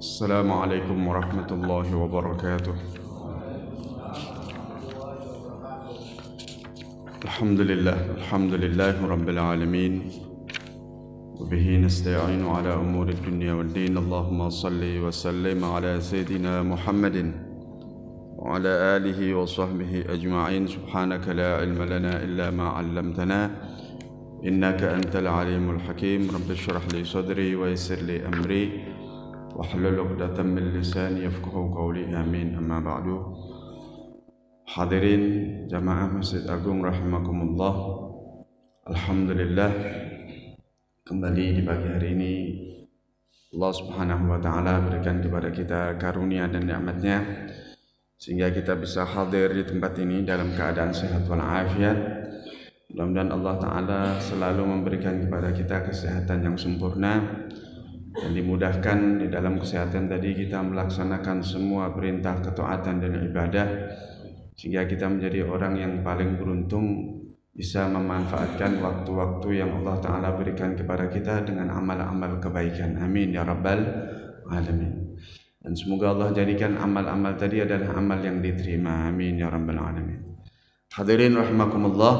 Assalamualaikum warahmatullahi wabarakatuh. Alhamdulillah rabbil alamin. Wabihi nasta'inu ala umuri dunya wad din. Allahumma salli wa sallim ala sayyidina Muhammadin wa ala alihi wa sahbihi ajma'in. Subhanaka la ilma lana illa ma 'allamtana innaka antal alimul hakim. Rabbi shrah li sadri wa yassir li amri wahlul 'uqdatam min lisani yafqahu qawli. Amin. Amma ba'du. Hadirin jamaah Masjid Agung rahimakumullah. Alhamdulillah, kembali di pagi hari ini Allah Subhanahu wa taala berikan kepada kita karunia dan nikmat-Nya sehingga kita bisa hadir di tempat ini dalam keadaan sehat walafiat. Mudah-mudahan Allah taala selalu memberikan kepada kita kesehatan yang sempurna dan dimudahkan di dalam kesehatan tadi kita melaksanakan semua perintah ketaatan dan ibadah sehingga kita menjadi orang yang paling beruntung bisa memanfaatkan waktu-waktu yang Allah Ta'ala berikan kepada kita dengan amal-amal kebaikan. Amin ya rabbal alamin. Dan semoga Allah jadikan amal-amal tadi adalah amal yang diterima. Amin ya rabbal alamin. Hadirin rahimakumullah,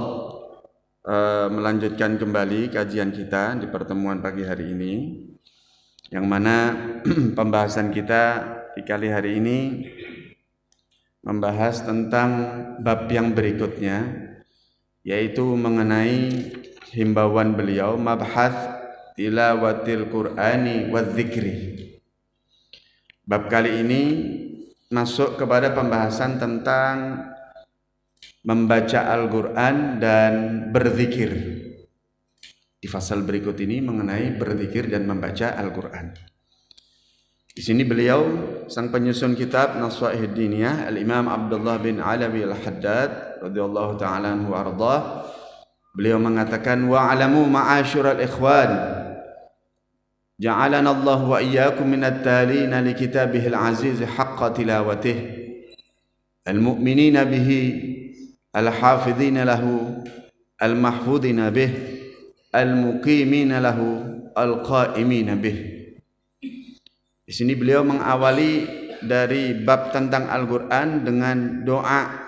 melanjutkan kembali kajian kita di pertemuan pagi hari ini, yang mana pembahasan kita di kali hari ini membahas tentang bab yang berikutnya, yaitu mengenai himbauan beliau mabhath tilawatil Qur'ani wa dzikri. Bab kali ini masuk kepada pembahasan tentang membaca Al-Qur'an dan berzikir. Di fasal berikut ini mengenai berzikir dan membaca Al-Qur'an. Di sini beliau, sang penyusun kitab Nasaihid Diniyah, Al-Imam Abdullah bin Alawi Al-Haddad radhiyallahu ta'ala anhu ardah, beliau mengatakan wa'alamu ma'asyiral ikhwan ja'alana Allah wa iyyakum minat talina li kitabihil aziz haqqa tilawatih al-mu'minina bihi al-hafidhina lahu al-mahfudhina bih al-muqimina lahu al-qa'imina bih. Di sini beliau mengawali dari bab tentang Al-Qur'an dengan doanya.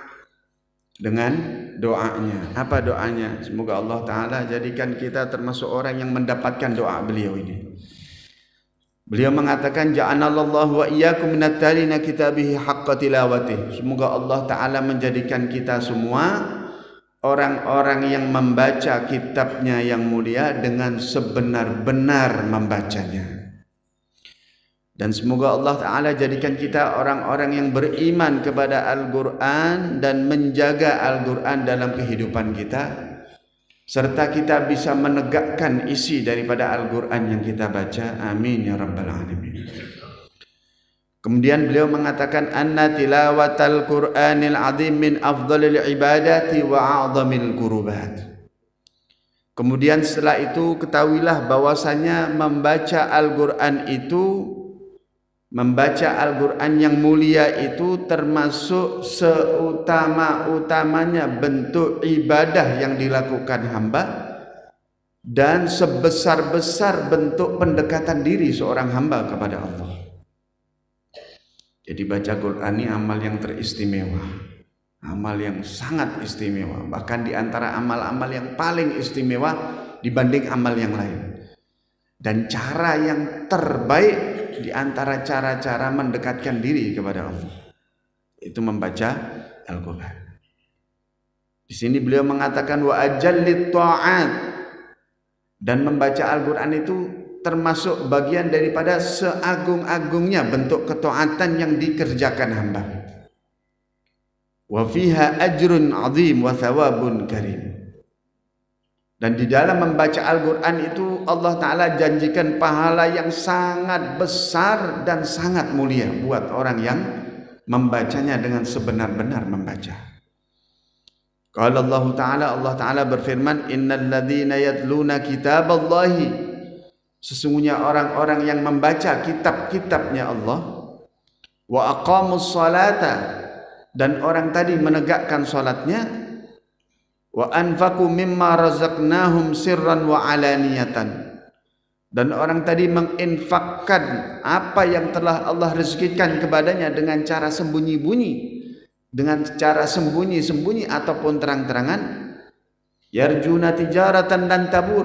Apa doanya? Semoga Allah Ta'ala jadikan kita termasuk orang yang mendapatkan doa beliau ini. Beliau mengatakan ja'anallahu wa iyyakum minat talina kitabihi haqqa tilawatih. Semoga Allah Ta'ala menjadikan kita semua orang-orang yang membaca kitabnya yang mulia dengan sebenar-benar membacanya. Dan semoga Allah Ta'ala jadikan kita orang-orang yang beriman kepada Al-Qur'an dan menjaga Al-Qur'an dalam kehidupan kita, serta kita bisa menegakkan isi daripada Al-Qur'an yang kita baca. Amin ya rabbal alamin. Kemudian beliau mengatakan anna tilawatal Qur'anil azim min afdalil ibadati wa a'zamil qurubat. Kemudian setelah itu ketahuilah bahwasanya membaca Al-Qur'an yang mulia itu termasuk seutama-utamanya bentuk ibadah yang dilakukan hamba dan sebesar-besar bentuk pendekatan diri seorang hamba kepada Allah. Jadi baca Quran ini amal yang teristimewa, amal yang sangat istimewa, bahkan di antara amal-amal yang paling istimewa dibanding amal yang lain. Dan cara yang terbaik di antara cara-cara mendekatkan diri kepada Allah itu membaca Al-Qur'an. Di sini beliau mengatakan wa ajallit ta'at, dan membaca Al-Qur'an itu termasuk bagian daripada seagung-agungnya bentuk ketaatan yang dikerjakan hamba. Wa fiha ajrun 'azim wa thawabun karim. Dan di dalam membaca Al-Qur'an itu Allah Ta'ala janjikan pahala yang sangat besar dan sangat mulia buat orang yang membacanya dengan sebenar-benar membaca. Qala Allah Ta'ala berfirman innal ladzina yatluna kitaballahi, sesungguhnya orang-orang yang membaca kitab-kitabnya Allah, wa aqamus salata, dan orang tadi menegakkan salatnya, wa anfaqu mimma razaqnahum sirran wa alaniyatan, Dan orang tadi menginfakkan apa yang telah Allah rezekikan kepadanya dengan cara sembunyi-bunyi, dengan cara sembunyi-sembunyi ataupun terang-terangan. Yarjuna tijaratan dan tabur.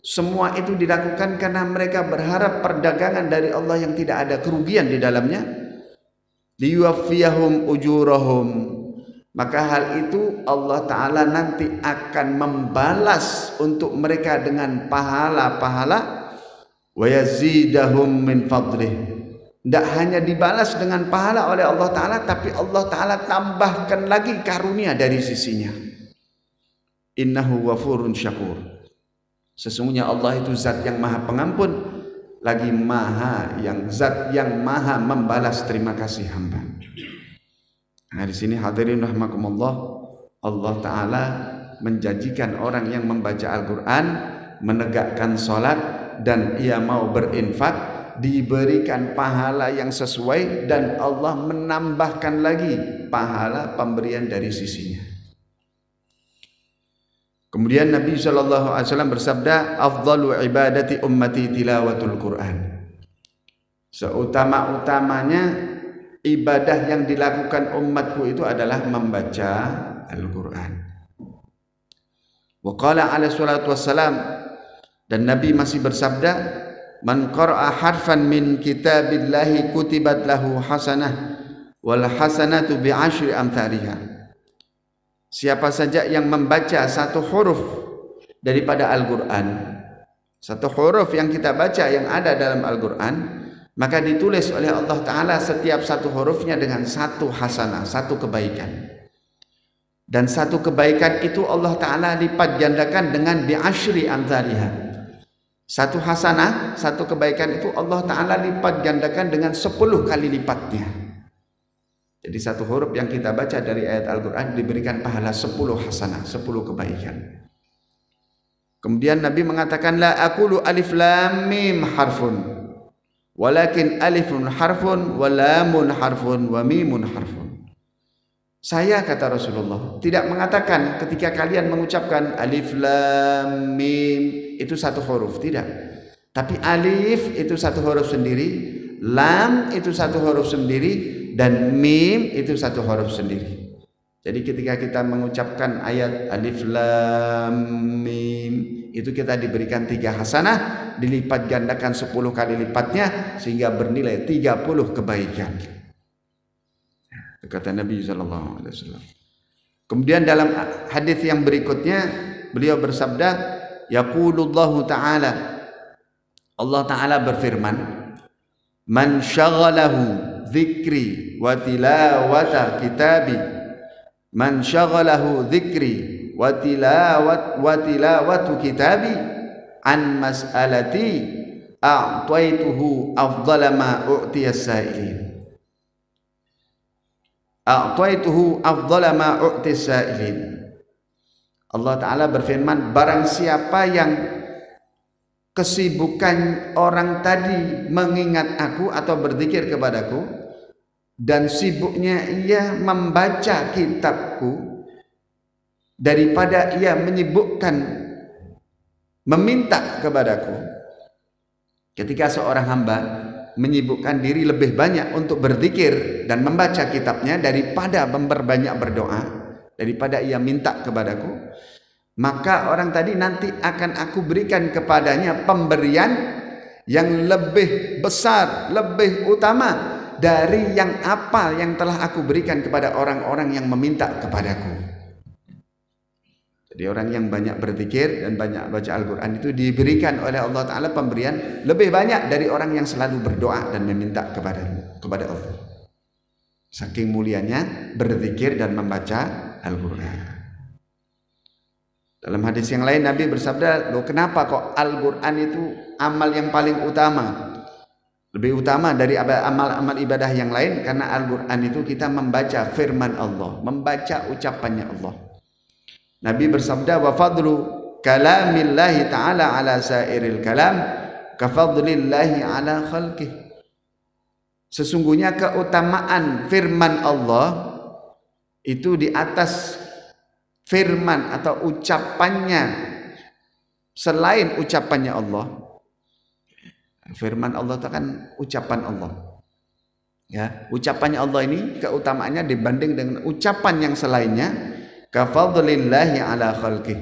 Semua itu dilakukan karena mereka berharap perdagangan dari Allah yang tidak ada kerugian di dalamnya. Liyuwaffiyahum ujurahum. Maka hal itu Allah Ta'ala nanti akan membalas untuk mereka dengan pahala-pahala. Wa yazidahum min fadlih. Tidak hanya dibalas dengan pahala oleh Allah Ta'ala, tapi Allah Ta'ala tambahkan lagi karunia dari sisinya. Innahu ghafurun syakur. Sesungguhnya Allah itu zat yang maha pengampun, lagi zat yang maha membalas terima kasih hamba. Nah, di sini hadirin rahimakumullah, Allah Ta'ala menjanjikan orang yang membaca Al-Quran, menegakkan salat, dan ia mau berinfak, diberikan pahala yang sesuai, dan Allah menambahkan lagi pahala pemberian dari sisinya. Kemudian Nabi SAW bersabda, afdalu ibadati ummati tilawatul Quran. Seutama-utamanya ibadah yang dilakukan umatku itu adalah membaca Al-Quran. Wa qala alaihi salatu wassalam, dan Nabi masih bersabda, man qara'a harfan min kitabillahi kutibat lahu hasanah wal hasanatu bi asyri amthaliha. Siapa saja yang membaca satu huruf daripada Al-Quran, satu huruf yang kita baca yang ada dalam Al-Quran, maka ditulis oleh Allah Ta'ala setiap satu hurufnya dengan satu hasanah, satu kebaikan. Dan satu kebaikan itu Allah Ta'ala lipat gandakan dengan bi asyri amthaliha. Satu hasanah, satu kebaikan itu Allah Ta'ala lipat gandakan dengan 10 kali lipatnya. Jadi satu huruf yang kita baca dari ayat Al-Quran diberikan pahala 10 hasanah, 10 kebaikan. Kemudian Nabi mengatakan, la aqulu alif lam mim harfun, walakin alifun harfun, wa lamun harfun, wa mimun harfun. Saya, kata Rasulullah, tidak mengatakan ketika kalian mengucapkan alif lam mim itu satu huruf, tidak. Tapi alif itu satu huruf sendiri, lam itu satu huruf sendiri, dan mim itu satu huruf sendiri. Jadi ketika kita mengucapkan ayat alif lam mim itu kita diberikan 3 hasanah, dilipat gandakan 10 kali lipatnya sehingga bernilai 30 kebaikan. Kata Nabi SAW. Kemudian dalam hadis yang berikutnya beliau bersabda, yaqulullahu ta'ala, Allah Ta'ala berfirman, man syaghalahu dzikri wa tilawata kitabi, man syaghalahu dzikri wa tilawatu kitabi an mas'alati a'taituhu afdala ma u'tiyas sa'ilin. A'taituhu afdala ma u'tis sa'ilin. Allah Ta'ala berfirman, barang siapa yang kesibukan orang tadi mengingat aku atau berzikir kepadaku, dan sibuknya ia membaca kitabku daripada ia menyibukkan meminta kepadaku. Ketika seorang hamba menyibukkan diri lebih banyak untuk berzikir dan membaca kitabnya daripada memperbanyak berdoa, daripada ia minta kepadaku, maka orang tadi nanti akan aku berikan kepadanya pemberian yang lebih besar, lebih utama dari yang apa yang telah aku berikan kepada orang-orang yang meminta kepadaku. Jadi orang yang banyak berzikir dan banyak baca Al-Quran itu diberikan oleh Allah Ta'ala pemberian lebih banyak dari orang yang selalu berdoa dan meminta kepada Allah. Saking mulianya berzikir dan membaca Al-Quran. Dalam hadis yang lain Nabi bersabda, loh kenapa kok Al-Quran itu amal yang paling utama, lebih utama dari amal-amal ibadah yang lain? Karena Al-Quran itu kita membaca firman Allah, membaca ucapannya Allah. Nabi bersabda, wa fadlu kalamillahi ta'ala ala sairil kalam kafadlillahi ala khalqih. Sesungguhnya keutamaan firman Allah itu di atas firman atau ucapannya selain ucapannya Allah, Firman Allah itu kan ucapan Allah. Ya, ucapannya Allah ini keutamaannya dibanding dengan ucapan yang selainnya, kafadlillahi ala khalqih,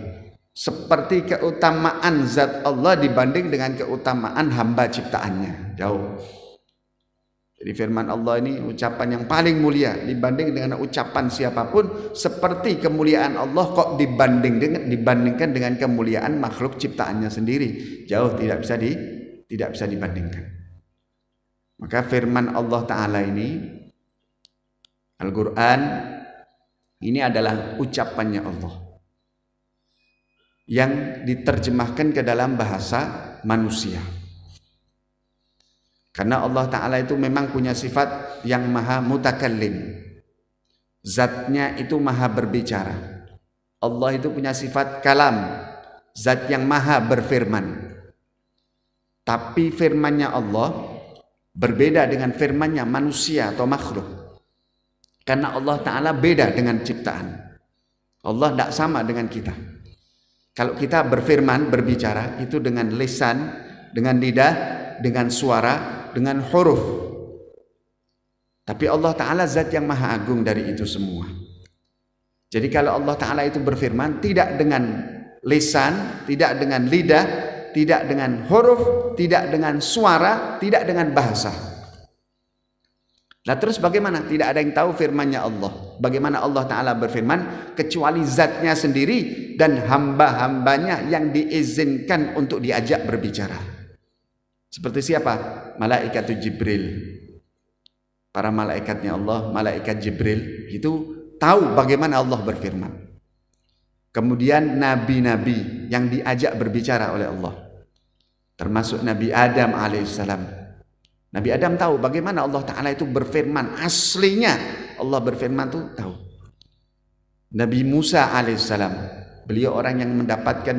seperti keutamaan zat Allah dibanding dengan keutamaan hamba ciptaannya, jauh. Jadi firman Allah ini ucapan yang paling mulia dibanding dengan ucapan siapapun, seperti kemuliaan Allah kok dibandingkan dengan kemuliaan makhluk ciptaannya sendiri, jauh tidak bisa dibandingkan. Maka firman Allah Ta'ala ini, Al-Quran, ini adalah ucapannya Allah yang diterjemahkan ke dalam bahasa manusia. Karena Allah Ta'ala itu memang punya sifat yang maha mutakallim. Zatnya itu maha berbicara. Allah itu punya sifat kalam, zat yang maha berfirman. Tapi firmannya Allah berbeda dengan firmannya manusia atau makhluk. Karena Allah Ta'ala beda dengan ciptaan. Allah tidak sama dengan kita. Kalau kita berfirman, berbicara, itu dengan lisan, dengan lidah, dengan suara, dengan huruf. Tapi Allah Ta'ala zat yang maha agung dari itu semua. Jadi kalau Allah Ta'ala itu berfirman, tidak dengan lisan, tidak dengan lidah, tidak dengan huruf, tidak dengan suara, tidak dengan bahasa. Nah terus bagaimana? Tidak ada yang tahu firmannya Allah. Bagaimana Allah Ta'ala berfirman kecuali zatnya sendiri dan hamba-hambanya yang diizinkan untuk diajak berbicara. Seperti siapa? Malaikat Jibril. Para malaikatnya Allah, malaikat Jibril itu tahu bagaimana Allah berfirman. Kemudian nabi-nabi yang diajak berbicara oleh Allah, termasuk Nabi Adam alaihissalam. Nabi Adam tahu bagaimana Allah Ta'ala itu berfirman. Aslinya Allah berfirman itu tahu. Nabi Musa alaihissalam, beliau orang yang mendapatkan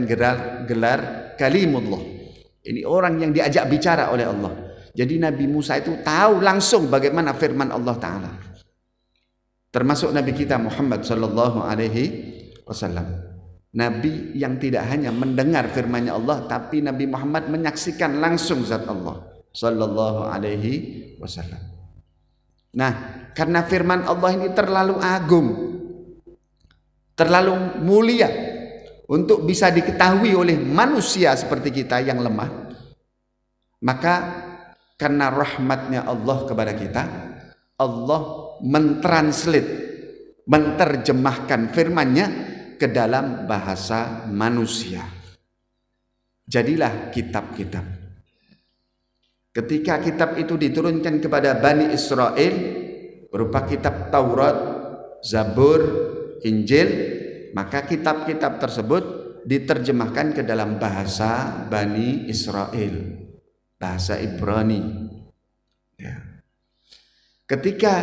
gelar kalimullah. Ini orang yang diajak bicara oleh Allah. Jadi Nabi Musa itu tahu langsung bagaimana firman Allah Ta'ala. Termasuk Nabi kita Muhammad sallallahu alaihi wasallam, Nabi yang tidak hanya mendengar firman-Nya Allah, tapi Nabi Muhammad menyaksikan langsung zat Allah sallallahu alaihi wasallam. Nah, karena firman Allah ini terlalu agung, terlalu mulia untuk bisa diketahui oleh manusia seperti kita yang lemah, maka karena rahmatnya Allah kepada kita, Allah menerjemahkan firman-Nya ke dalam bahasa manusia. Jadilah kitab-kitab. Ketika kitab itu diturunkan kepada Bani Israel berupa kitab Taurat, Zabur, Injil, maka kitab-kitab tersebut diterjemahkan ke dalam bahasa Bani Israel, bahasa Ibrani. Ya. Ketika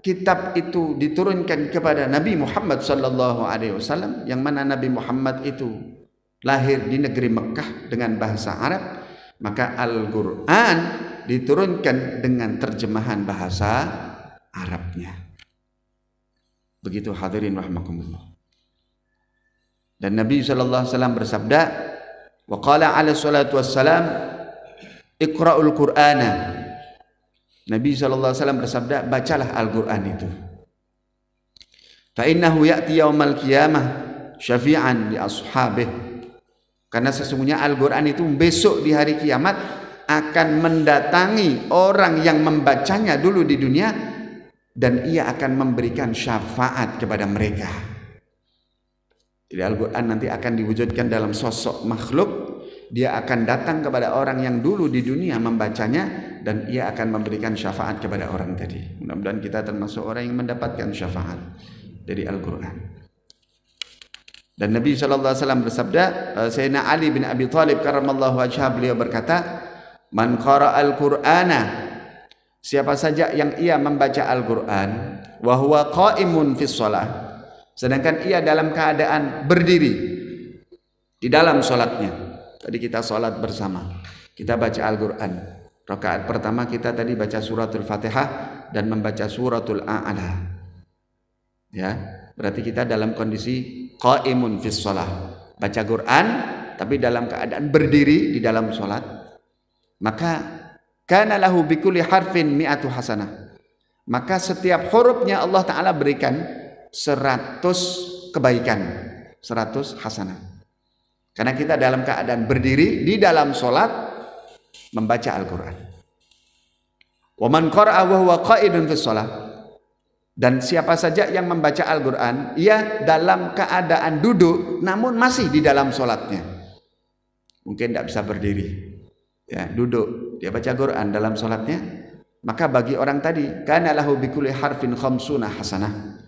kitab itu diturunkan kepada Nabi Muhammad sallallahu alaihi wasallam, yang mana Nabi Muhammad itu lahir di negeri Mekah dengan bahasa Arab, maka Al-Qur'an diturunkan dengan terjemahan bahasa Arabnya. Begitu hadirin rahimakumullah. Dan Nabi sallallahu alaihi wasallam bersabda, wa qala alaihi salatu wassalam, iqra'ul Qur'ana. Nabi SAW bersabda, bacalah Al-Quran itu. Fa innahu ya'ti yaumal qiyamah syafi'an li ashabih. Karena sesungguhnya Al-Quran itu besok di hari kiamat akan mendatangi orang yang membacanya dulu di dunia, dan ia akan memberikan syafaat kepada mereka. Jadi Al-Quran nanti akan diwujudkan dalam sosok makhluk. Dia akan datang kepada orang yang dulu di dunia membacanya, dan ia akan memberikan syafaat kepada orang tadi. Mudah-mudahan kita termasuk orang yang mendapatkan syafaat dari Al-Quran. Dan Nabi SAW bersabda, Sayyidina Ali bin Abi Thalib karramallahu wajhah, beliau berkata, man qara'al Qur'ana, siapa saja yang ia membaca Al-Quran, wa huwa qa'imun fis shalah, sedangkan ia dalam keadaan berdiri di dalam sholatnya. Tadi kita sholat bersama, kita baca Al-Quran. Rakaat pertama kita tadi baca suratul Fatihah dan membaca suratul A'la. Ya, berarti kita dalam kondisi qaimun fis shalah, baca Quran tapi dalam keadaan berdiri di dalam sholat. maka kana lahu bikulli harfin mi'atu hasanah. Maka setiap hurufnya Allah Ta'ala berikan 100 kebaikan, 100 hasanah. Karena kita dalam keadaan berdiri di dalam sholat membaca Al-Quran. Wa man qara'a wa huwa qa'idun fi shalah. Dan siapa saja yang membaca Al-Quran, ia dalam keadaan duduk namun masih di dalam sholatnya. Mungkin tidak bisa berdiri, ya, duduk, dia baca Quran dalam sholatnya, maka bagi orang tadi kana lahu bikulli harfin khamsuna hasanah.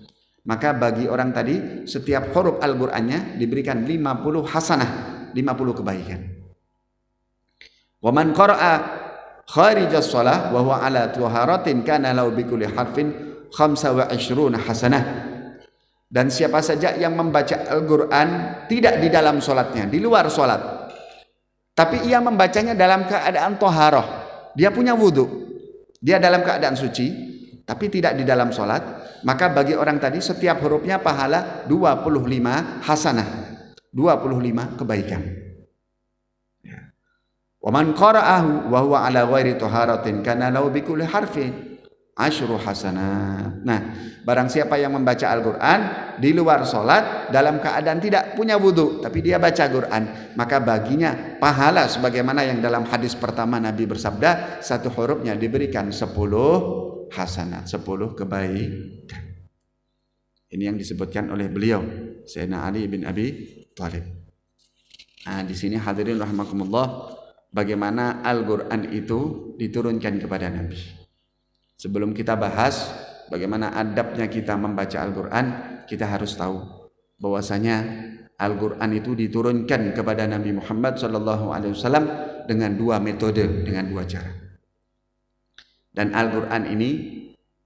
Maka bagi orang tadi setiap huruf Al-Qur'annya diberikan 50 hasanah, 50 kebaikan. Wa man qara'a kharijas shalah wa huwa ala tuharatin kana lahu bikulli harfin 25 hasanah. Dan siapa saja yang membaca Al-Qur'an tidak di dalam sholatnya, di luar sholat, tapi ia membacanya dalam keadaan toharoh, dia punya wudhu, dia dalam keadaan suci, tapi tidak di dalam sholat, maka bagi orang tadi setiap hurufnya pahala 25 hasanah, 25 kebaikan. Wa man qara'ahu wa huwa ala ghairi taharatin kana lahu bikulli harfin 10 hasanat. Nah, barang siapa yang membaca Al-Quran di luar sholat dalam keadaan tidak punya wudhu, tapi dia baca Quran, maka baginya pahala sebagaimana yang dalam hadis pertama Nabi bersabda, satu hurufnya diberikan 10 hasanat, 10 kebaikan. Ini yang disebutkan oleh beliau Sayyidina Ali bin Abi Thalib. Nah, di sini hadirin rahimakumullah, bagaimana Al-Quran itu diturunkan kepada Nabi. Sebelum kita bahas bagaimana adabnya kita membaca Al-Quran, kita harus tahu bahwasanya Al-Quran itu diturunkan kepada Nabi Muhammad SAW dengan 2 metode, dengan 2 cara. Dan Al-Quran ini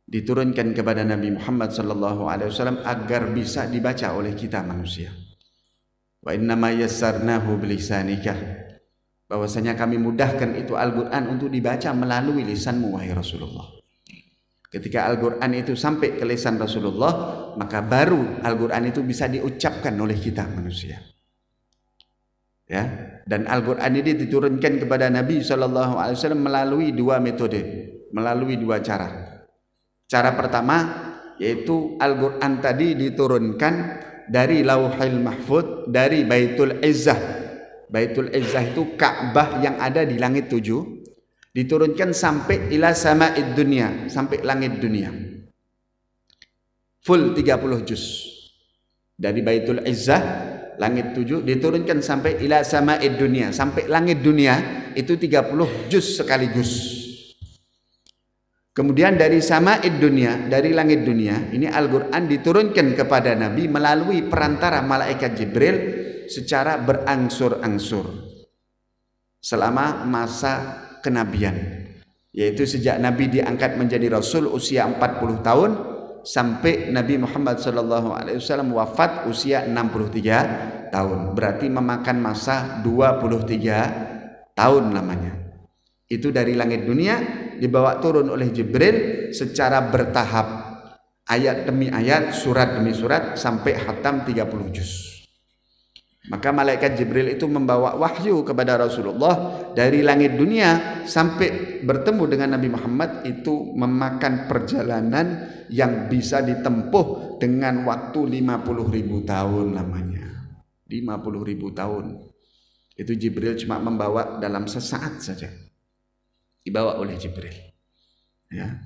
diturunkan kepada Nabi Muhammad SAW agar bisa dibaca oleh kita manusia. Wa innama yassarnahu bilisanika, bahwasanya kami mudahkan itu Al-Quran untuk dibaca melalui lisanmu wahai Rasulullah. Ketika Al-Quran itu sampai ke lisan Rasulullah, maka baru Al-Quran itu bisa diucapkan oleh kita manusia. Ya, dan Al-Quran ini diturunkan kepada Nabi SAW melalui 2 metode, melalui 2 cara. Cara pertama yaitu Al-Quran tadi diturunkan dari Lauhil Mahfuz, dari Baitul Izzah. Baitul Izzah itu Ka'bah yang ada di langit 7. Diturunkan sampai ila sama'id dunia, sampai langit dunia. Full 30 juz. Dari Baitul Izzah, langit 7, diturunkan sampai ila sama'id dunia, sampai langit dunia, itu 30 juz sekaligus. Kemudian dari sama'id dunia, dari langit dunia, ini Al-Quran diturunkan kepada Nabi melalui perantara malaikat Jibril secara berangsur-angsur selama masa kenabian, yaitu sejak Nabi diangkat menjadi Rasul usia 40 tahun sampai Nabi Muhammad SAW wafat usia 63 tahun. Berarti memakan masa 23 tahun lamanya. Itu dari langit dunia dibawa turun oleh Jibril secara bertahap, ayat demi ayat, surat demi surat, sampai khatam 30 juz. Maka malaikat Jibril itu membawa wahyu kepada Rasulullah dari langit dunia sampai bertemu dengan Nabi Muhammad, itu memakan perjalanan yang bisa ditempuh dengan waktu 50.000 tahun lamanya. 50.000 tahun. Itu Jibril cuma membawa dalam sesaat saja. Dibawa oleh Jibril. Ya.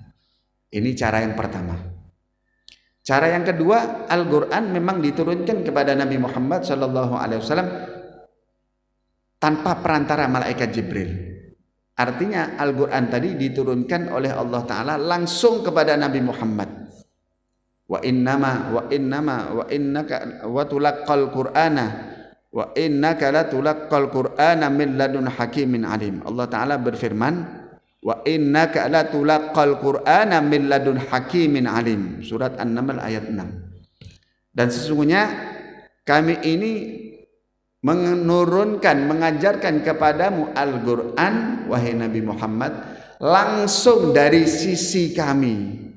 Ini cara yang pertama. Cara yang kedua, Al-Quran memang diturunkan kepada Nabi Muhammad SAW tanpa perantara malaikat Jibril. Artinya Al-Quran tadi diturunkan oleh Allah Ta'ala langsung kepada Nabi Muhammad. Wa innaka wa tulaqqal qur'ana wa innaka la tulaqqal qur'ana min ladun hakimin alim. Allah Ta'ala berfirman, wa innaka la tulaqqal qur'ana min ladun hakimin alim. Surat An-Naml ayat 6. Dan sesungguhnya kami ini menurunkan, mengajarkan kepadamu Al-Quran wahai Nabi Muhammad langsung dari sisi kami.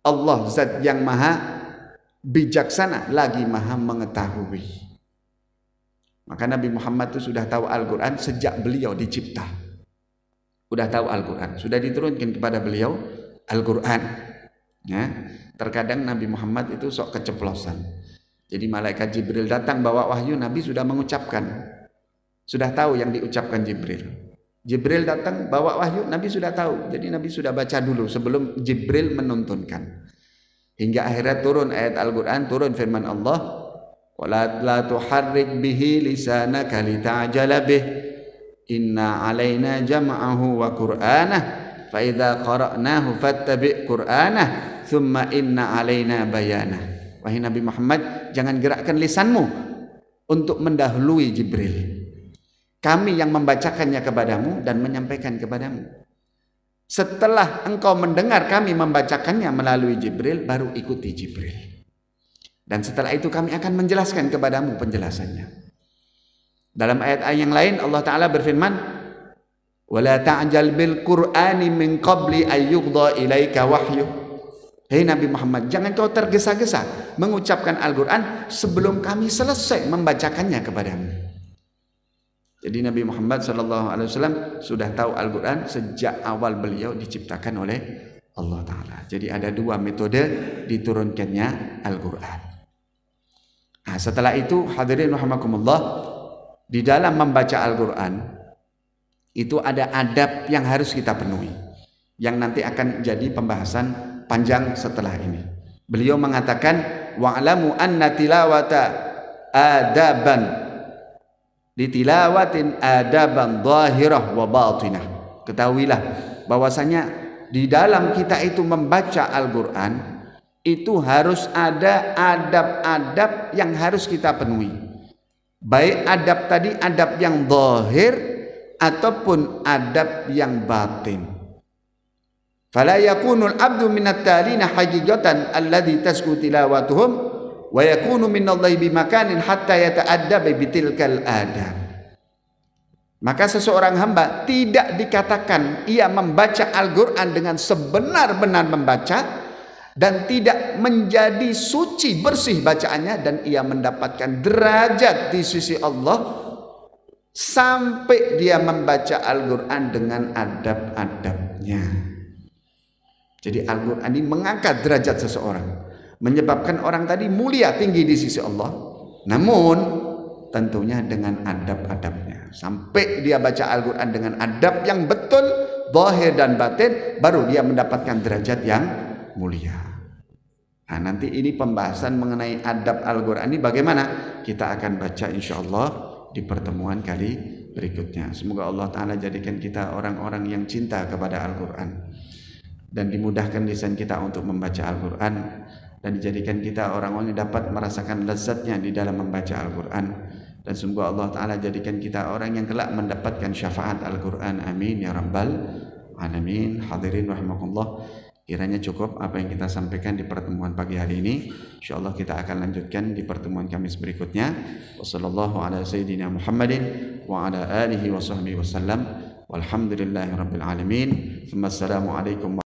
Allah zat yang maha bijaksana lagi maha mengetahui. Maka Nabi Muhammad itu sudah tahu Al-Quran sejak beliau dicipta. udah tahu Al-Quran, sudah diturunkan kepada beliau Al-Quran. Ya, terkadang Nabi Muhammad itu sok keceplosan. Jadi malaikat Jibril datang bawa wahyu, Nabi sudah mengucapkan, sudah tahu yang diucapkan Jibril. Jibril datang bawa wahyu, Nabi sudah tahu. Jadi Nabi sudah baca dulu sebelum Jibril menuntunkan. Hingga akhirnya turun ayat Al-Quran, turun firman Allah, wala la tuharrik bihi lisanaka lita'jala bih inna alaina jam'ahu wa qur'anah fa idza qara'nahu fattabi' qur'anah thumma inna alaina bayanah. Wahai Nabi Muhammad, jangan gerakkan lisanmu untuk mendahului Jibril. Kami yang membacakannya kepadamu dan menyampaikan kepadamu. Setelah engkau mendengar kami membacakannya melalui Jibril, baru ikuti Jibril. Dan setelah itu kami akan menjelaskan kepadamu penjelasannya. Dalam ayat-ayat yang lain Allah Ta'ala berfirman, وَلَا تَعْجَلْ بِالْقُرْآنِ مِنْ قَبْلِ أَنْ يُقْضَى إِلَيْكَ وَحْيُهُ. Hei Nabi Muhammad, jangan kau tergesa-gesa mengucapkan Al-Quran sebelum kami selesai membacakannya kepadamu. Jadi Nabi Muhammad SAW sudah tahu Al-Quran sejak awal beliau diciptakan oleh Allah Ta'ala. Jadi ada dua metode diturunkannya Al-Quran. Nah, setelah itu hadirin rahimakumullah, di dalam membaca Al-Quran itu ada adab yang harus kita penuhi, yang nanti akan jadi pembahasan panjang setelah ini. Beliau mengatakan, wa'lamu anna tilawata adaban ditilawatin adaban zahirah wa batinah. Ketahuilah bahwasanya di dalam kita itu membaca Al-Quran itu harus ada adab-adab yang harus kita penuhi. Baik adab tadi adab yang zahir ataupun adab yang batin. Fala yakunul abdu minat talina haqiqatan alladhi tasku tilawatuhum wa yakunu minallahi bimakanin hatta yata'addab bitilkal adab. Maka seseorang hamba tidak dikatakan ia membaca Al-Quran dengan sebenar-benar membaca dan tidak menjadi suci bersih bacaannya, dan ia mendapatkan derajat di sisi Allah sampai dia membaca Al-Quran dengan adab-adabnya. Jadi Al-Quran ini mengangkat derajat seseorang, menyebabkan orang tadi mulia tinggi di sisi Allah, namun tentunya dengan adab-adabnya. Sampai dia baca Al-Quran dengan adab yang betul, zahir dan batin, baru dia mendapatkan derajat yang mulia. Nah, nanti ini pembahasan mengenai adab Al-Quran ini bagaimana kita akan baca insyaallah di pertemuan kali berikutnya. Semoga Allah Ta'ala jadikan kita orang-orang yang cinta kepada Al-Quran dan dimudahkan lisan kita untuk membaca Al-Quran, dan dijadikan kita orang-orang yang dapat merasakan lezatnya di dalam membaca Al-Quran, dan semoga Allah Ta'ala jadikan kita orang yang kelak mendapatkan syafaat Al-Quran. Amin ya rabbal alamin. Hadirin rahimakumullah, kiranya cukup apa yang kita sampaikan di pertemuan pagi hari ini. InsyaAllah kita akan lanjutkan di pertemuan Kamis berikutnya. Wassallallahu ala sayyidina Muhammadin wa ala alihi wa sahbihi wasallam. Walhamdulillahi rabbil alamin. Assalamualaikum